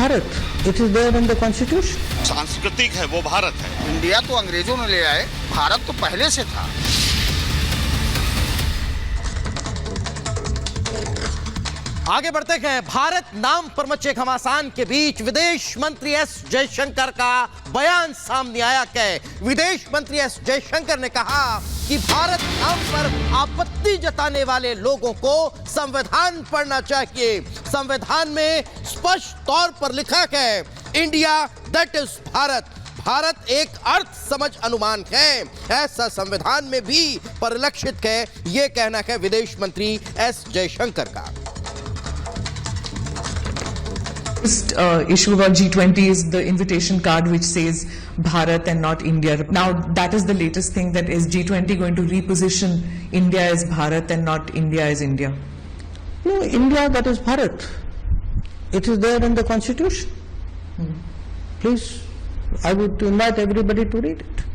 Bharat. It is there in the constitution. सांस्कृतिक है वो भारत है। इंडिया तो अंग्रेजों ने ले आए, भारत तो पहले से था। आगे बढ़ते हैं। भारत नाम पर मचे घमासान के बीच विदेश मंत्री एस जयशंकर का बयान सामने आया। विदेश मंत्री एस जयशंकर ने कहा कि भारत नाम पर आपत्ति जताने वाले लोगों को संविधान पढ़ना चाहिए। संविधान में स्पष्ट तौर पर लिखा है, India that is Bharat. Bharat एक अर्थ समझ अनुमान है, ऐसा संविधान में भी परिलक्षित है। यह कहना है विदेश मंत्री एस जयशंकर का। Issue about G20 is the invitation card which says Bharat and not India. Now that is the latest thing, that is G20 going to reposition India as Bharat and not India as India? No, India that is Bharat. It is there in the constitution. Please, I would invite everybody to read it.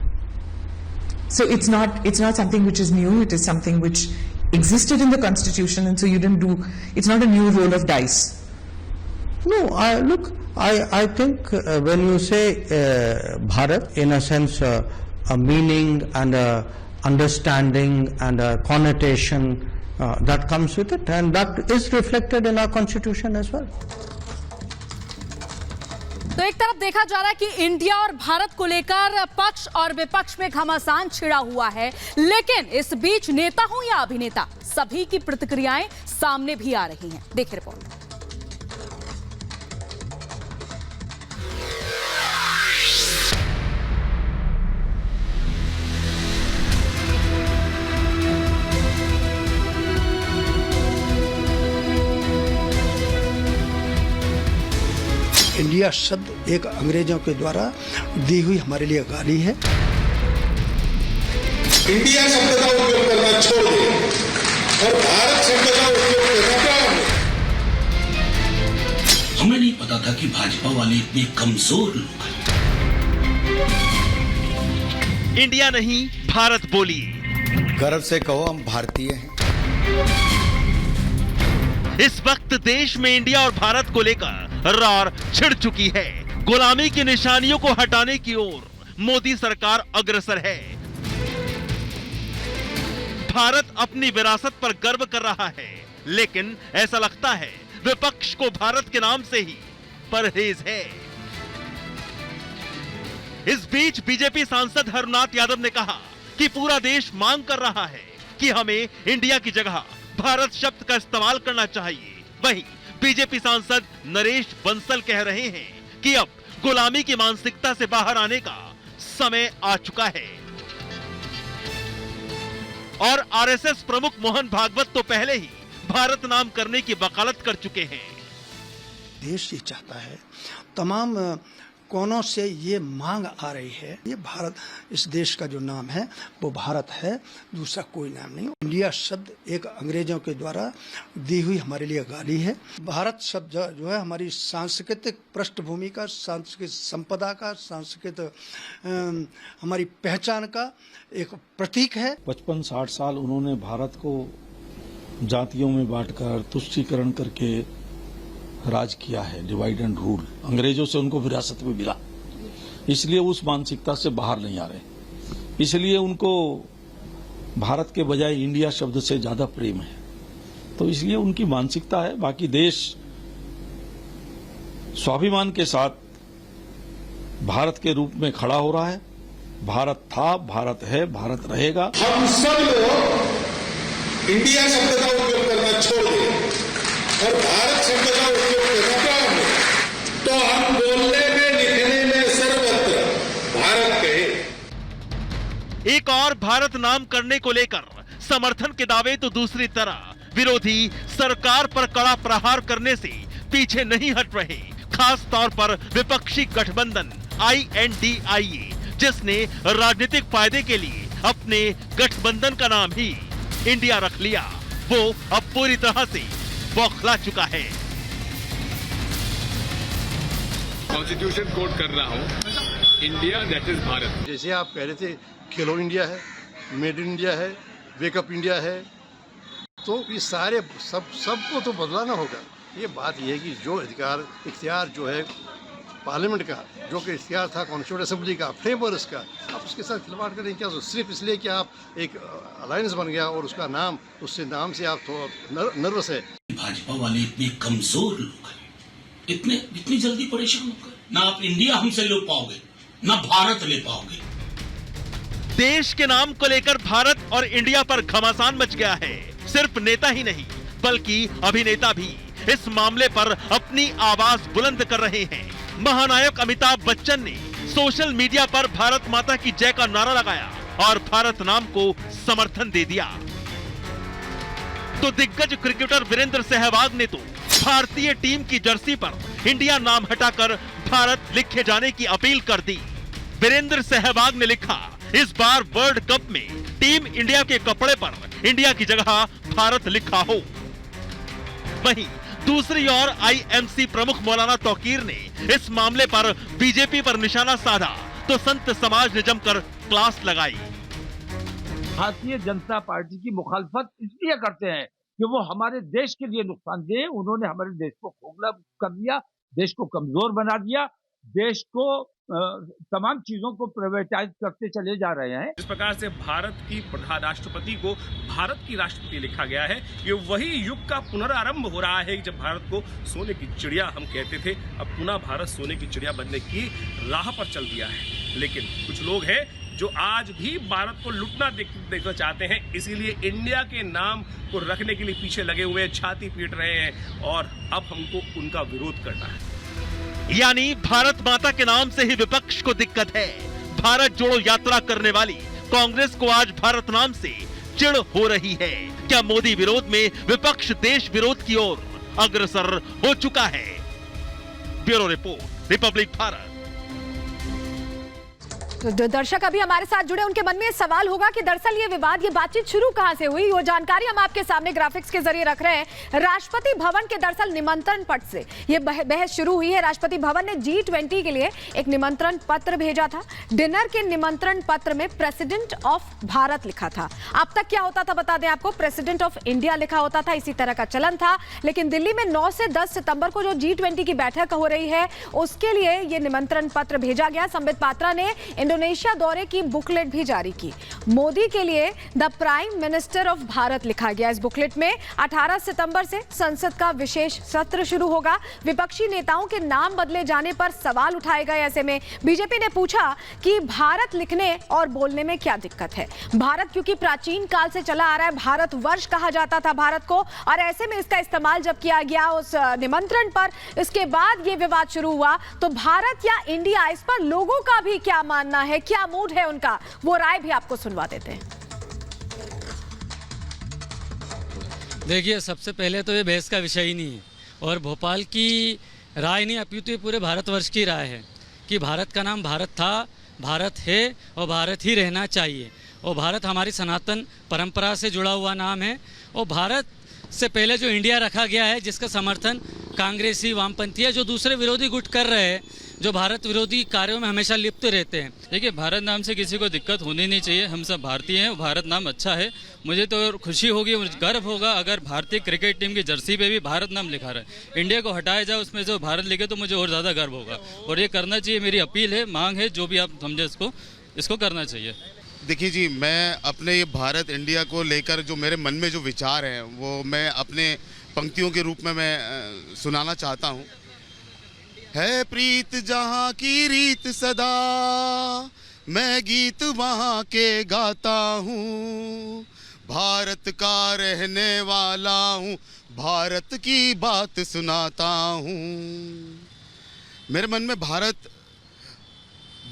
So it's not something which is new, it is something which existed in the constitution, and so you didn't do, it's not a new roll of dice. No, I think when you say Bharat, in a sense, a meaning and a understanding and a connotation that comes with it, and that is reflected in our constitution as well. तो एक तरफ देखा जा रहा है कि India और भारत को लेकर पक्ष और विपक्ष में घमासान छिड़ा हुआ है, लेकिन इस बीच नेता हो या अभिनेता, सभी की प्रतिक्रियाएं सामने भी आ रही हैं। देखिए रिपोर्ट। इंडिया शब्द एक अंग्रेजों के द्वारा दी हुई हमारे लिए गाली है। इंडिया शब्द का उपयोग करना छोड़ दें और भारत शब्द का उपयोग करना क्या है? हमें नहीं पता था कि भाजपा वाले इतने कमजोर लोग हैं। इंडिया नहीं, भारत बोलिए। गर्व से कहो हम भारतीय हैं। इस वक्त देश में इंडिया और भारत को लेकर रार छिड़ चुकी है। गुलामी की निशानियों को हटाने की ओर मोदी सरकार अग्रसर है। भारत अपनी विरासत पर गर्व कर रहा है, लेकिन ऐसा लगता है विपक्ष को भारत के नाम से ही परहेज है। इस बीच बीजेपी सांसद हरनाथ यादव ने कहा कि पूरा देश मांग कर रहा है कि हमें इंडिया की जगह भारत शब्द का इस्तेमाल करना चाहिए। वहीं बीजेपी सांसद नरेश बंसल कह रहे हैं कि अब गुलामी की मानसिकता से बाहर आने का समय आ चुका है। और आरएसएस प्रमुख मोहन भागवत तो पहले ही भारत नाम करने की वकालत कर चुके हैं। देश ये चाहता है, तमाम कोनों से ये मांग आ रही है, ये भारत, इस देश का जो नाम है वो भारत है, दूसरा कोई नाम नहीं। इंडिया शब्द एक अंग्रेजों के द्वारा दी हुई हमारे लिए गाली है। भारत शब्द जो है हमारी सांस्कृतिक पृष्ठभूमि का, सांस्कृतिक संपदा का, सांस्कृतिक हमारी पहचान का एक प्रतीक है। 55-60 साल उन्होंने भारत को जातियों में बांटकर तुष्टीकरण करके राज किया है, डिवाइड एंड रूल। अंग्रेजों से उनको विरासत में मिला, इसलिए उस मानसिकता से बाहर नहीं आ रहे। इसलिए उनको भारत के बजाय इंडिया शब्द से ज्यादा प्रेम है, तो इसलिए उनकी मानसिकता है। बाकी देश स्वाभिमान के साथ भारत के रूप में खड़ा हो रहा है। भारत था, भारत है, भारत रहेगा। हम सब लोग इंडिया शब्द का उपयोग करना छोड़ दें और भारत शब्द का उपयोग करना क्या है? तो हम बोलने में, लिखने में सर्वत्र भारत कहे। एक और भारत नाम करने को लेकर समर्थन के दावे तो दूसरी तरह विरोधी सरकार पर कड़ा प्रहार करने से पीछे नहीं हट रहे। खास तौर पर विपक्षी गठबंधन INDIA, जिसने राजनीतिक फायदे के लिए अपने गठबंधन का नाम ही इंडिया रख लिया, वो अब पूरी तरह से बौखला चुका है। कॉन्स्टिट्यूशन कोट कर रहा हूँ, इंडिया दैट इज भारत। जैसे आप कह रहे थे खेलो इंडिया है, मेड इन इंडिया है, वेकअप इंडिया है, तो ये सारे सबको तो बदलाना होगा। ये बात ये है कि जो इख्तियार जो है पार्लियामेंट का, जो कि इख्तियार था कॉन्स्टिट्यूंट असेंबली का, फ्रेमवर्क इसका, आप उसके साथ खिलवाड़ करें क्या? सिर्फ इसलिए कि आप एक अलायंस बन गया और उसका नाम, उससे नाम से आप थोड़ा नर्वस है। भाजपा वाले इतने कमजोर लोग हैं, इतनी जल्दी परेशान होकर ना आप इंडिया हमसे ले पाओगे, ना भारत ले पाओगे। देश के नाम को लेकर भारत और इंडिया पर घमासान मच गया है। सिर्फ नेता ही नहीं बल्कि अभिनेता भी इस मामले पर अपनी आवाज बुलंद कर रहे हैं। महानायक अमिताभ बच्चन ने सोशल मीडिया पर भारत माता की जय का नारा लगाया और भारत नाम को समर्थन दे दिया। तो दिग्गज क्रिकेटर वीरेंद्र सहवाग ने तो भारतीय टीम की जर्सी पर इंडिया नाम हटाकर भारत लिखे जाने की अपील कर दी। वीरेंद्र सहवाग ने लिखा, इस बार वर्ल्ड कप में टीम इंडिया के कपड़े पर इंडिया की जगह भारत लिखा हो। वहीं दूसरी ओर आईएमसी प्रमुख मौलाना तौकीर ने इस मामले पर बीजेपी पर निशाना साधा तो संत समाज ने जमकर क्लास लगाई। भारतीय जनता पार्टी की मुखालफत इसलिए करते हैं कि वो हमारे देश के लिए नुकसानदेह, उन्होंने हमारे देश को खोखला कर दिया, देश को कमजोर बना दिया, देश को तमाम चीजों को प्राइवेटाइज करते चले जा रहे हैं। जिस प्रकार से भारत की प्रधान राष्ट्रपति को भारत की राष्ट्रपति लिखा गया है, ये वही युग का पुनरारंभ हो रहा है जब भारत को सोने की चिड़िया हम कहते थे, अब पुनः भारत सोने की चिड़िया बनने की राह पर चल दिया है। लेकिन कुछ लोग हैं जो आज भी भारत को लुटना देखना चाहते हैं, इसीलिए इंडिया के नाम को रखने के लिए पीछे लगे हुए छाती पीट रहे हैं और अब हमको उनका विरोध करना है। यानी भारत माता के नाम से ही विपक्ष को दिक्कत है। भारत जोड़ो यात्रा करने वाली कांग्रेस को आज भारत नाम से चिढ़ हो रही है। क्या मोदी विरोध में विपक्ष देश विरोध की ओर अग्रसर हो चुका है? Bureau report, Republic Bharat. तो दर्शक अभी हमारे साथ जुड़े, उनके मन में सवाल होगा कि दरअसल ये विवाद, ये बातचीत शुरू कहां से हुई। वो जानकारी हम आपके सामने ग्राफिक्स के जरिए रख रहे हैं। राष्ट्रपति भवन के दरअसल निमंत्रण पत्र से ये बहस शुरू हुई है। राष्ट्रपति भवन ने G20 के लिए एक निमंत्रण पत्र भेजा था। डिनर के निमंत्रण पत्र में प्रेसिडेंट ऑफ भारत लिखा था। अब तक क्या होता था बता दें आपको, प्रेसिडेंट ऑफ इंडिया लिखा होता था, इसी तरह का चलन था। लेकिन दिल्ली में 9 से 10 सितंबर को जो G20 की बैठक हो रही है, उसके लिए ये निमंत्रण पत्र भेजा गया। संबित पात्रा ने इंडोनेशिया दौरे की बुकलेट भी जारी की। मोदी के लिए the prime minister of Bharat लिखा गया। इस बुकलेट में 18 सितंबर से संसद का विशेष सत्र शुरू होगा। विपक्षी नेताओं के नाम बदले जाने पर सवाल उठाए गए। ऐसे में बीजेपी ने पूछा कि भारत लिखने और बोलने में क्या दिक्कत है। भारत क्योंकि प्राचीन काल से चला आ रहा है, भारत वर्ष कहा जाता था भारत को, और ऐसे में इसका इस्तेमाल जब किया गया उस निमंत्रण पर, इसके बाद ये विवाद शुरू हुआ। तो भारत या इंडिया, इस पर लोगों का भी क्या मानना है, क्या मूड है उनका, वो राय भी आपको सुनवा देते हैं। देखिए, सबसे पहले तो ये बहस का विषय ही नहीं है और भोपाल की राय नहीं, अपितु ये पूरे भारतवर्ष की राय है कि भारत का नाम भारत था, भारत है और भारत ही रहना चाहिए। और भारत हमारी सनातन परंपरा से जुड़ा हुआ नाम है। और भारत से पहले जो इंडिया रखा गया है, जिसका समर्थन कांग्रेसी, वामपंथी या जो दूसरे विरोधी गुट कर रहे हैं, जो भारत विरोधी कार्यों में हमेशा लिप्त रहते हैं। देखिए, भारत नाम से किसी को दिक्कत होनी नहीं चाहिए। हम सब भारतीय हैं, भारत नाम अच्छा है। मुझे तो खुशी होगी, मुझे गर्व होगा अगर भारतीय क्रिकेट टीम की जर्सी पे भी भारत नाम लिखा रहा है। इंडिया को हटाया जाए, उसमें जो भारत लिखे तो मुझे और ज़्यादा गर्व होगा और ये करना चाहिए। मेरी अपील है, मांग है, जो भी आप समझे इसको करना चाहिए। देखिए जी, मैं अपने ये भारत इंडिया को लेकर जो मेरे मन में जो विचार हैं वो मैं अपने पंक्तियों के रूप में मैं सुनाना चाहता हूँ। है प्रीत जहाँ की रीत सदा, मैं गीत वहाँ के गाता हूँ। भारत का रहने वाला हूँ, भारत की बात सुनाता हूँ। मेरे मन में भारत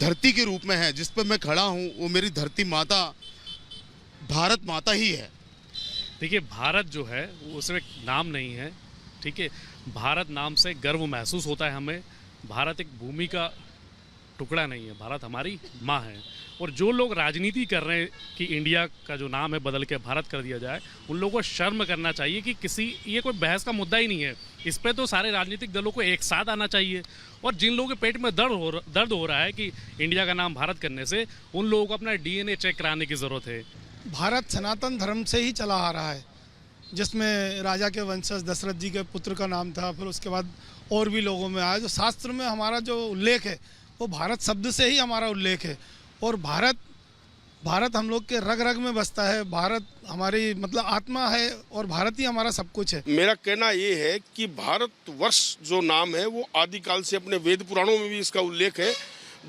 धरती के रूप में है, जिस पर मैं खड़ा हूँ, वो मेरी धरती माता भारत माता ही है। देखिए, भारत जो है वो सिर्फ एक नाम नहीं है, ठीक है। भारत नाम से गर्व महसूस होता है हमें। भारत एक भूमि का टुकड़ा नहीं है, भारत हमारी माँ है। और जो लोग राजनीति कर रहे हैं कि इंडिया का जो नाम है बदल के भारत कर दिया जाए, उन लोगों को शर्म करना चाहिए कि ये कोई बहस का मुद्दा ही नहीं है। इस पे तो सारे राजनीतिक दलों को एक साथ आना चाहिए। और जिन लोगों के पेट में दर्द हो रहा है कि इंडिया का नाम भारत करने से, उन लोगों को अपना DNA चेक कराने की ज़रूरत है। भारत सनातन धर्म से ही चला आ रहा है। जिसमें राजा के वंशज दशरथ जी के पुत्र का नाम था, फिर उसके बाद और भी लोगों में आया। जो शास्त्र में हमारा जो उल्लेख है वो भारत शब्द से ही हमारा उल्लेख है, और भारत हम लोग के रग रग में बसता है। भारत हमारी मतलब आत्मा है, और भारत ही हमारा सब कुछ है। मेरा कहना ये है कि भारतवर्ष जो नाम है वो आदिकाल से अपने वेद पुराणों में भी इसका उल्लेख है।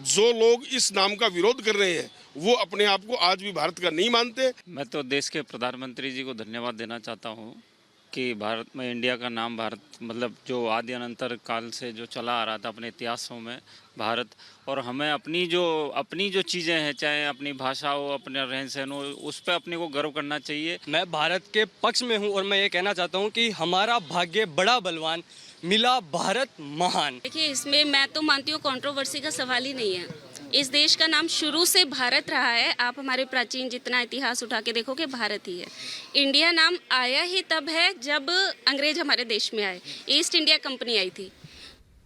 जो लोग इस नाम का विरोध कर रहे हैं वो अपने आप को आज भी भारत का नहीं मानते। मैं तो देश के प्रधानमंत्री जी को धन्यवाद देना चाहता हूँ कि भारत में इंडिया का नाम भारत मतलब जो आदि अनंतर काल से जो चला आ रहा था अपने इतिहासों में भारत, और हमें अपनी जो चीज़ें हैं, चाहे अपनी भाषा हो, अपने रहन सहन हो, उस पर अपने को गर्व करना चाहिए। मैं भारत के पक्ष में हूँ और मैं ये कहना चाहता हूँ कि हमारा भाग्य बड़ा बलवान, मिला भारत महान। देखिए, इसमें मैं तो मानती हूँ कंट्रोवर्सी का सवाल ही नहीं है। इस देश का नाम शुरू से भारत रहा है। आप हमारे प्राचीन जितना इतिहास उठा के देखोगे भारत ही है। इंडिया नाम आया ही तब है जब अंग्रेज हमारे देश में आए, ईस्ट इंडिया कंपनी आई थी।